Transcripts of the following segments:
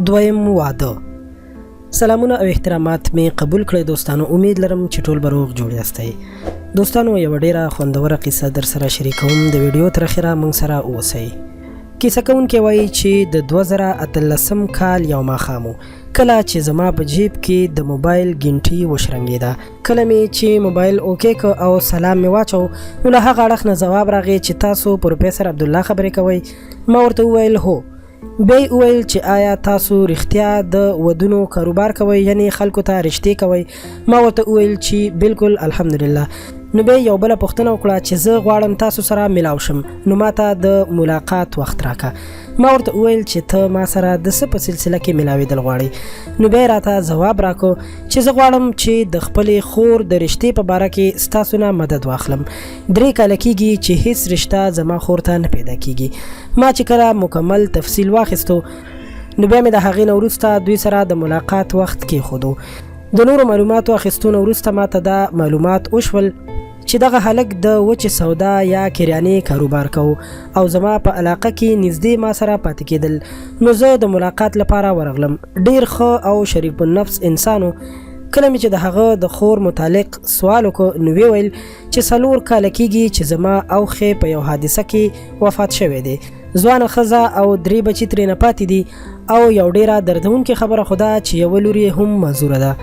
دویم واده. سلامونه او احترامات می قبول کړئ دوستانو. امید لرم چې ټول به روغ جوړ یاستئ. دوستانو یو ډیره خوندوره قصه در سره شریکوم، د ویډیو تر اخره موږ سره اوسئ. کیسه کوونکی وایي چې د 2013 کال یو ماښام کله چې زما په جیب کې د موبایل ګنټي وشرنګېده. کله مې چې موبایل اوکې که او سلام مې واچو، نو له هغه اړخ نه ځواب راغی چې تاسو پروفیسر عبدالله خبرې کوئ. ما ورته وویل هو. بیا وویل چې آیا تاسو رښتیا د ودونو کاروبار کوئ، یعنی خلکو ته رښتې کوئ؟ ما ورته وویل چې بالکل الحمدلله. نو بیا یو بله پوښتنه وکړه چې زه غواړم تاسو سره ملاو شم، نو ما ته د ملاقات وخت راکه. ما ورته وویل چې ته ما سره د څه په سلسله کې ملاوېدل غواړې؟ نو بیا راته ځواب راکو چې زه غواړم چې د خپلې خور د رشتې په باره کې ستاسو نه مدد واخلم. 3 کاله کېږي چې هیڅ رشته زما خور ته نه پیدا کېږي. ما چې کله مکمل تفصیل واخیستو، نو بیا مې د هغې نه وروسته دوی سره د ملاقات وخت کېښودو. د نورو معلوماتو اخیستو نه وروسته ما ته دا معلومات وشول چې دغه هلک د وچې سودا یا کریانې کاروبار کوو او زما په علاقه کې نږدې ما سره پاتې کېدل. نو زه د ملاقات لپاره ورغلم. ډیر ښه او شریف النفس انسانو. کله مې چې د هغه د خور متعلق سوال وکړ، نو ویې ویل چې 4 کاله کېږي چې زما اوښې په یو حادثه کې وفات شوی دی. ځوانه ښځه او 3 بچي ترېنه پاتې دي، او یو ډیره دردونکې خبره خو ده چې یوه لور یې هم معذوره ده.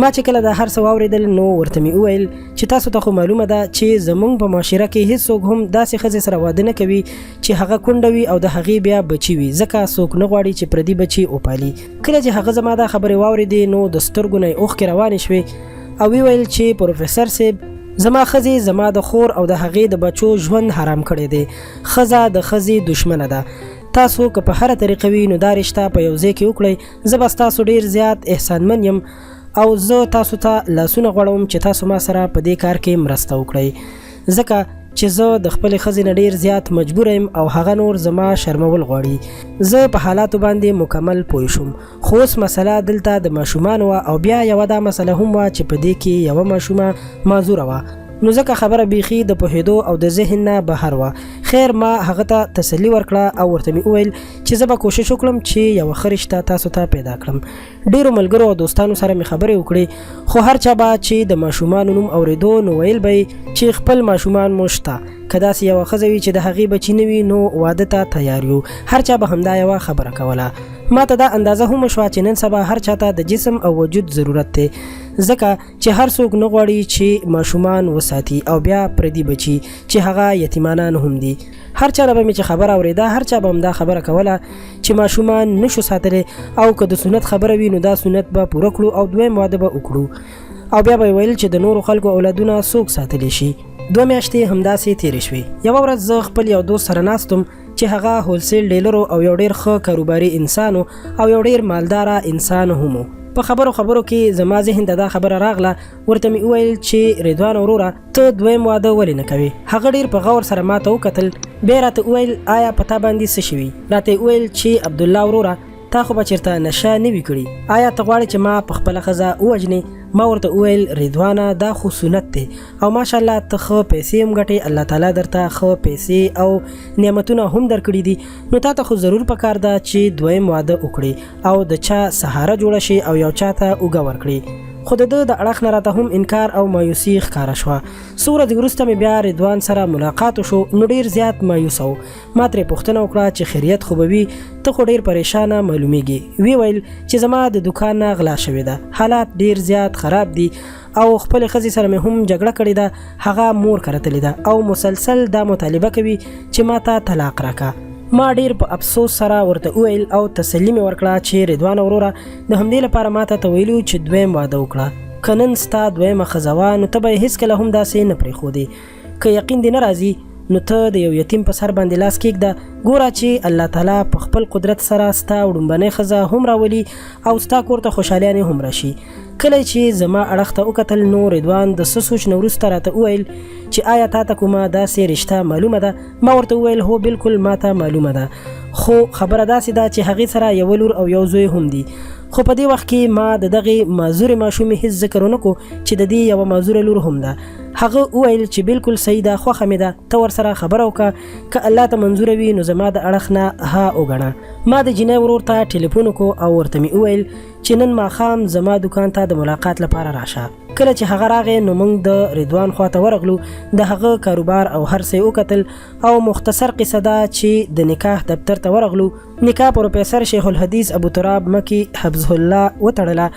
ما چې کله دا هر څه واورېدل، نو ورته مې وویل چې تاسو ته خو معلومه ده چې زموږ په معاشره کې هیڅوک هم داسې ښځې سره واده نه کوي چې هغه کونډه وي او د هغې بیا بچي وي، ځکه څوک نه غواړي چې پردي بچي وپالي. کله چې هغه زما دا خبرې واورېدې، نو د سترګو نه یې اوښکې روانې شوې او ویل چې پروفیسر صاحب، زما ښځې زما د خور او د هغې د بچو ژوند حرام کړی دی. ښځه د ښځې دشمنه ده. تاسو که په هره طریقه وي، نو دا رشته په یو ځای کې وکړئ. زه به ستاسو ډېر زیات احسانمن یم او زه تاسو ته لاسونه غوړوم چې تاسو ما سره په دې کار کې مرسته وکړئ، ځکه چې زه د خپلې ښځې نه ډېر زیات مجبوره یم او هغه نور زما شرمول غواړي. زه په حالاتو باندې مکمل پوه شوم، خو اوس مسله دلته د ماشومانو وه او بیا یوه دا مسله هم وه چې په دې کې یوه ماشومه معذوره وه. نو ځکه خبره بیخي د پوهېدو او د ذهن نه بهر وه. خیر ما هغه ته تسلي ورکړه او ورته مې وویل چې زه به کوشش وکړم چې یوه ښه رشته تاسو ته پیدا کړم. ډېرو ملګرو او دوستانو سره مې خبرې وکړې، خو هر چا به چې د ماشومانو نوم اورېدو، نو ویل به چې خپل ماشومان مو شته. که داسې یوه ښځه وي چې د هغې بچي نه وي، نو واده ته تیار یو. هر چا به همدا یوه خبره کوله. ما ته دا اندازه هم شوه چې نن سبا هر چا ته د جسم او وجود ضرورت دی، ځکه چې هر څوک نه غواړي چې ماشومان وساتي او بیا پردي بچي چې هغه یتیمانان هم دي. هر چا به مې چې خبره اورېده، هر چا به همدا خبره کوله چې ماشومان نشو ساتلی، او که د سنت خبره وي، نو دا سنت به پوره کړو او دویم واده به وکړو. او بیا به ویل چې د نورو خلکو اولادونه څوک ساتلی شي. 2 میاشتې همداسې تېرې شوې. یوه ورځ زه خپل یو دوست سره ناستم چې هغه هولسیل ډیلر او یو ډېر ښه کاروباري انسان او یو ډېر مالداره انسان هم. په خبرو کې زما ذهن ته دا خبره راغله. ورته مې وویل چې رضوان وروره، ته دویم واده ولې نه کوې؟ هغه ډېر په غور سره ما ته وکتل. بیا راته وویل آیا په تا باندې څه شوي؟ راته وویل چې عبدالله وروره، تا خو به چېرته نشه نه وي کړي؟ آیا ته غواړې چې ما په خپله ښځه ووژنې؟ ما ورته وویل رضوانه، دا خو سنت دی او ماشاءالله ته ښه پیسې هم ګټې، الله تعالی درته ښه پیسې او نعمتونه هم درکړي دي، نو تا ته خو ضرور پکار ده چې دویم واده وکړي او د چا سهاره جوړه شي او یو چا ته اوږه ورکړي. خو د ده د اړخ نه راته هم انکار او مایوسي ښکاره شوه. څو ورځې وروسته مې بیا رضوان سره ملاقات وشو، نو ډېر زیات مایوسه و. ما ترې پوښتنه وکړه چې خیریت خو به وي، ته خو ډېر پریشانه معلومیږي. وی ویل چې زما د دوکان نه غلا شوې ده، حالات ډېر زیات خراب دي او خپلې ښځې سره مې هم جګړه کړې ده. هغه مور کرتلې ده او مسلسل دا مطالبه کوي چې ما ته طلاق راکړه. ما ډېر په افسوس سره ورته وویل او تسلي مې ورکړه چې رضوان وروره، د همدې لپاره ما ته ویلو چې دویم واده وکړه. که نن ستا دویمه ښځه وه، نو ته به یې هېڅکله هم داسې نه پرېښودې. که یقین دې نه راځي، نو ته د یو یتیم په سر باندې لاس کېږده. ګوره چې الله تعالی په خپل قدرت سره ستا وړومبنۍ ښځه هم راولي او ستا کور ته خوشحالیانې هم راشي. کله چې زما اړخ ته وکتل، نو رضوان د څه سوچ نه وروسته راته وویل چې آیا تا ته کومه داسې رشته معلومه ده؟ ما ورته وویل هو بالکل ما ته معلومه ده، خو خبره داسې ده چې هغې سره یوه لور او یو زوی هم دي. خو په دې وخت کې ما د دغې معذورې ماشومې هیڅ ذکر ونه کو چې د دې یوه معذوره لور هم ده. هغه وویل چې بالکل صحیح ده، خوښه مې ده، ته ورسره خبره وکړه، که الله ته منظوره وي نو زما د اړخ نه ها وګڼه. ما د جینۍ ورور ته ټلیفون وکړو او ورته مې وویل چې نن ماښام زما دکان ته د ملاقات لپاره راشه. کله چې هغه راغی نو موږ د رضوان خواته ورغلو، د هغه کاروبار او هر څه وکتل او مختصر قصه ده چې د نکاح دفتر ته ورغلو. نکاح پروفیسر شیخ الحدیث ابو تراب مکی حفظه الله وتړله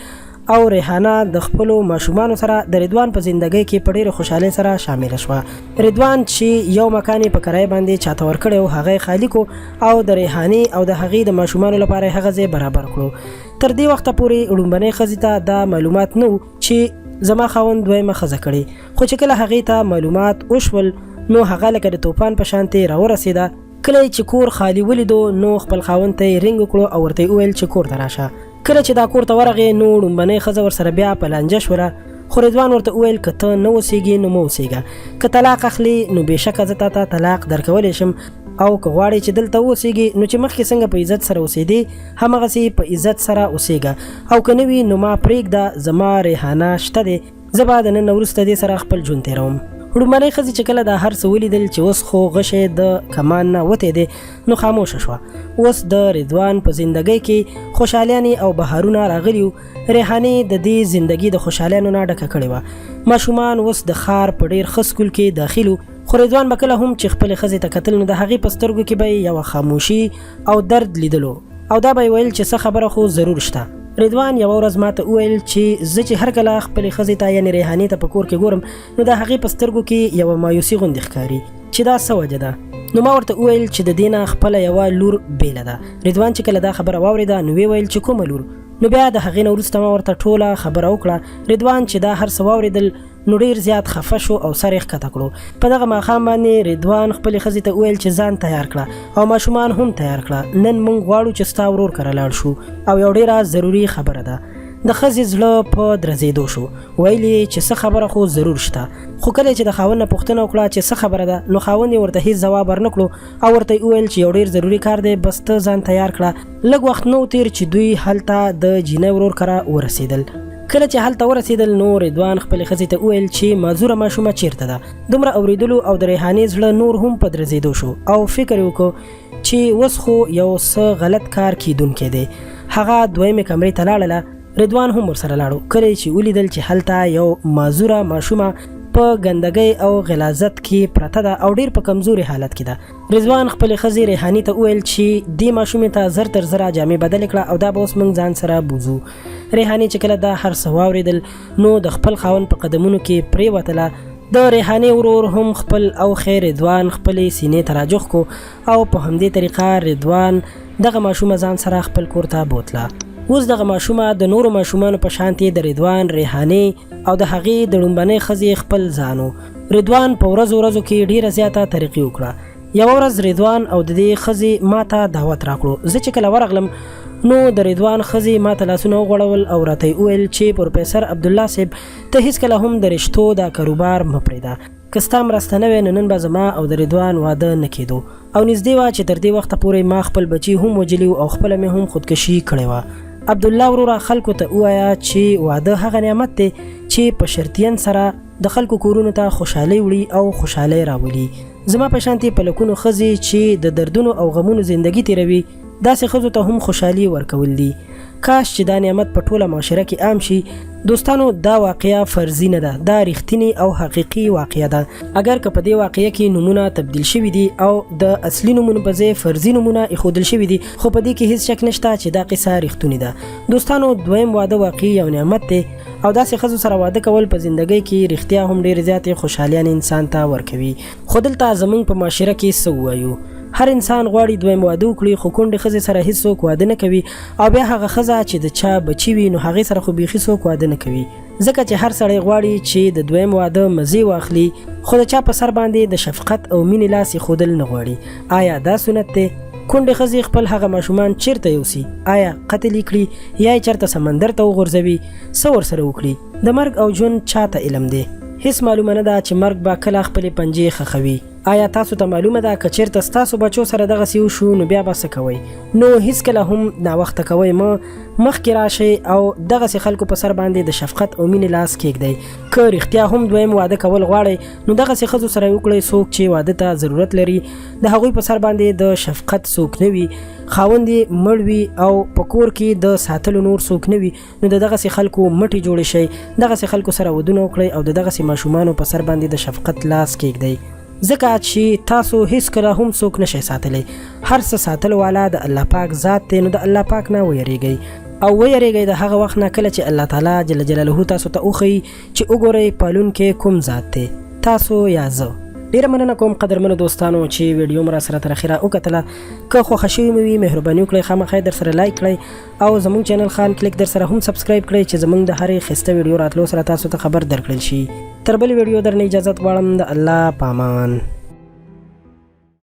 او ریحانه د خپلو ماشومانو سره د رضوان په زندګۍ کې په ډېرې خوشحالۍ سره شامله شوه. رضوان چې یو مکان په کرایه باندې چاته ورکړی و هغه یې خالي کړو او د ریحانې او د هغې د ماشومانو لپاره یې هغه ځای برابر کړو. تر دې وخته پورې لومړنۍ ښځې ته دا معلومات نه و چې زما خاوند دویمه ښځه کړې، خو چې کله هغې ته معلومات وشول نو هغه لکه د توپان په شانتې راورسېده. کله چې کور خالي ولیدو نو خپل خاوند ته یې رینګ وکړو او ورته یې وویل چې کور ته راشه. کله چې دا کور ته ورغې نو لومبنۍ ښځه ورسره بیا په لانجه شوله، خو رضوان ورته وویل که ته نه اوسېږې نو مه اوسېږه، که طلاق اخلي نو بېشکه زه تا ته طلاق درکولی شم، او که غواړې چې دلته واوسېږې نو چې مخکې څنګه په عزت سره اوسېدې همغسې په عزت سره اوسېږه، او که نه وي نو ما پرېږده، زما ریحانه شته دی، زه به د نن نه وروسته دې سره خپل ژوند تېروم. لومړنۍ ښځې چې کله دا هر څه ولیدل چې اوس خو غشی د کمان نه وتی دی نو خاموشه شوه. اوس د رضوان په زندګۍ کې خوشحالیانې او بهارونه راغلي وو. ریحانې د دې زندګي د خوشحالیانو نه ډکه کړې وه. ماشومان اوس د ښار په ډېر ښه سکول کې داخل وو، خو رضوان به کله هم چې خپلې ښځې ته کتل نو د هغې په سترګو کې به یې یوه خاموشي او درد لیدلو، او دا به یې ویل چې څه خبره خو ضرور شته. رضوان یوه ورځ ماته وویل چې زه چې هر کله خپلې ښځې ته یعنې ریحانې ته په کور کې ګورم نو د هغې په سترګو کې یوه مایوسي غوندې ښکاري چې دا څه وجه ده. نو ما ورته وویل چې د دې نه خپله یوه لور بیله ده. رضوان چې کله دا خبره واورېده نو ویې ویل چې کومه لور؟ نو بیا د هغې نه وروسته ما ورته ټوله خبره وکړه. رضوان چې دا هر څه واورېدل نو ډېر زیات خفه شو او سر یې ښکته کړو. په دغه ماښام باندې رضوان خپلې ښځې ته وویل چې ځان تیار کړه او ماشومان هم تیار کړه، نن موږ غواړو چې ستا ورور کره لاړ شو او یو ډېره ضروري خبره ده. د ښځې زړه په درزېدو شو، ویل یې چې څه خبره خو ضرور شته. خو کله چې د خاوند نه پوښتنه وکړه چې څه خبره ده نو خاوند یې ورته هېڅ ځواب ورنه کړو او ورته یې وویل چې یو ډېر ضروري کار دی، بس ته ځان تیار کړه. لږ وخت نه و تېر چې دوی هلته د جینۍ ورور کره ورسېدل. کله چې هلته ورسېدل نو رضوان خپلې ښځې ته وویل چې معذوره ماشومه چیرته ده. دومره اورېدلو او د ریحانې زړه نور هم په درزېدو شو او فکر یې وکړو چې اوس خو یو څه غلط کار کیدونکی دی. هغه دویمې کمرې ته لاړله. رضوان هم ورسره لاړو. کله چې ولیدل چې هلته یو معذوره ماشومه په ګندګۍ او غلاظت کې پرته ده او ډېر په کمزوري حالت کې ده. رضوان خپلې ښځې ریحانې ته وویل چې دې ماشومې ته زر تر زره جامې بدلې کړه او دا به اوس موږ ځان سره بوځو. ریحانې چې کله دا هر څه واورېدل نو د خپل خاوند په قدمونو کې پرېوتله. د ریحانې ورور هم خپل اوښی رضوان خپلې سینې ته راجوخ کو او په همدې طریقه رضوان دغه ماشومه ځان سره خپل کور ته بوتله. اوس دغه ماشومه د نورو ماشومانو په شانتې د رضوان، ریحانې او د هغې د لومبنۍ ښځې خپل ځان و. رضوان په ورځو کې ډېره زیاته ترقي وکړه. یوه ورځ رضوان او د دې ښځې ما ته دعوت راکړو. زه چې کله ورغلم نو د رضوان ښځې ما ته لاسونه وغوړول او راته یې وویل چې پروفیسر عبدالله صاحب ته هېڅکله هم د رشتو دا کاروبار مه پرېږده. که ستا مرسته نه وی نو نن به زما او د رضوان واده نه کېدو، او نږدې وه چې تر دې وخته پورې ما خپل بچي هم وجلي او خپله مې هم خودکشي کړې وه. عبدالله وروره خلکو ته ووایه چې واده هغه نعمت دی چې په شرطین سره د خلکو کورونو ته خوشحالۍ وړي او خوشحالۍ راولي. زما په شانتې په لکونو ښځې چې د دردونو او غمونو زندګي تېروي داسې ښځو ته هم خوشحالي ورکول دي. کاش چې دا نعمت په ټوله معاشره کې عام شي. دوستانو دا واقعه فرضي نه ده، دا رښتینې او حقیقي واقعه ده. اگر که په دې واقعه کې نومونه تبدیل شوي دي او د اصلي نومونو په ځای فرضي نومونه ایښودل شوي دي، خو په دې کې هیڅ شک نشته چې دا قصه رښتونې ده. دوستانو دویم واده واقعي یو نعمت دی او داسې ښځو سره واده کول په زندګۍ کې رښتیا هم ډېرې زیاتې خوشحالیان انسان ته ورکوي. خو دلته زموږ په معاشره کې څه ووایو؟ هر انسان غواړي دویم واده وکړي، خو کونډې ښځې سره هیڅوک واده نه کوي، او بیا هغه ښځه چې د چا بچي وي نو هغې سره خو بیخي څوک واده نه کوي. ځکه چې هر سړی غواړي چې د دویم واده مزې واخلي، خو د چا په سر باندې د شفقت او مینې لاس ایښودل نه غواړي. آیا دا سنت دی؟ کونډې ښځې خپل هغه ماشومان چیرته یوسي؟ آیا قتل یې کړي یا یې چېرته سمندر ته وغورځوي؟ څه ورسره وکړي؟ د مرګ او ژوند چا ته علم دی؟ هیڅ معلومه نه ده چې مرګ به کله خپلې پنجې خښوي. آیا تاسو ته معلومه ده که چیرته ستاسو بچو سره دغسې وشو نو بیا به څه کوئ؟ نو هیڅکله هم ناوخته کوئ مه، مخکې راشئ او دغسې خلکو په سر باندې د شفقت او مینې لاس کیږدئ. که رښتیا هم دویم واده کول غواړئ نو دغسې ښځو سره وکړئ څوک چې واده ته ضرورت لري، د هغوی په سر باندې د شفقت څوک نه وي، خاوند یې مړ وي او په کور کې د ساتلو نور څوک نه وي، نو د دغسې خلکو مټې جوړې شئ، دغسې خلکو سره ودونه وکړئ او د دغسې ماشومانو په سر باندې د شفقت لاس کیږدئ. ځکه چې تاسو هیڅکله هم څوک نشئ ساتلی، هر څه ساتلو والا د الله پاک ذات دی، نو د الله پاک نه ویریږئ او ویریږئ د هغه وخت نه کله چې الله تعالی جل جلاله تاسو ته وښیي چې وګورئ پالونکی کوم ذات دی، تاسو یا زه. ډیره مننه کوم قدرمنو دوستانو چې ویډیو مو را سره تر اخره وکتله. که خوښه شوې مې وي مهرباني وکړئ خامخا در سره لایک کړئ او زموږ چینل خان کلیک در سره هم سبسکرایب کړئ چې زموږ د هرې ښایسته ویډیو راتلو سره تاسو ته خبر درکړل شي. تر بلې ویډیو درنه اجازت غواړم، د الله پامان.